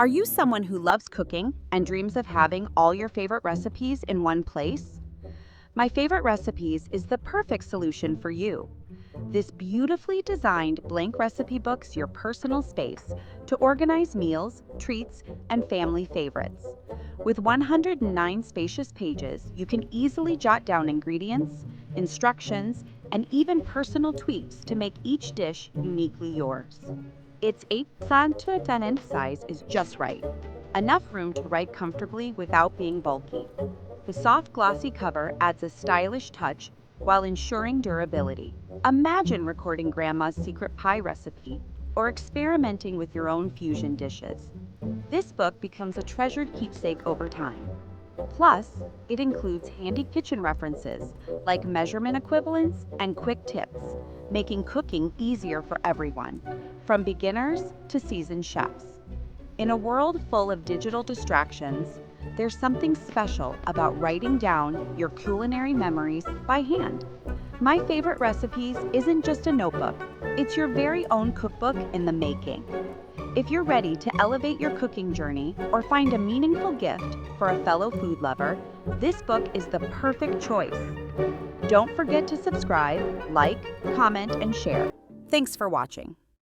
Are you someone who loves cooking and dreams of having all your favorite recipes in one place? My Favorite Recipes is the perfect solution for you. This beautifully designed blank recipe book's your personal space to organize meals, treats, and family favorites. With 109 spacious pages, you can easily jot down ingredients, instructions, and even personal tweaks to make each dish uniquely yours. Its 8 to 10-inch size is just right, enough room to write comfortably without being bulky. The soft glossy cover adds a stylish touch while ensuring durability. Imagine recording grandma's secret pie recipe or experimenting with your own fusion dishes. This book becomes a treasured keepsake over time. Plus, it includes handy kitchen references like measurement equivalents and quick tips, making cooking easier for everyone, from beginners to seasoned chefs. In a world full of digital distractions, there's something special about writing down your culinary memories by hand. My Favorite Recipes isn't just a notebook, it's your very own cookbook in the making. If you're ready to elevate your cooking journey or find a meaningful gift for a fellow food lover, this book is the perfect choice. Don't forget to subscribe, like, comment, and share. Thanks for watching.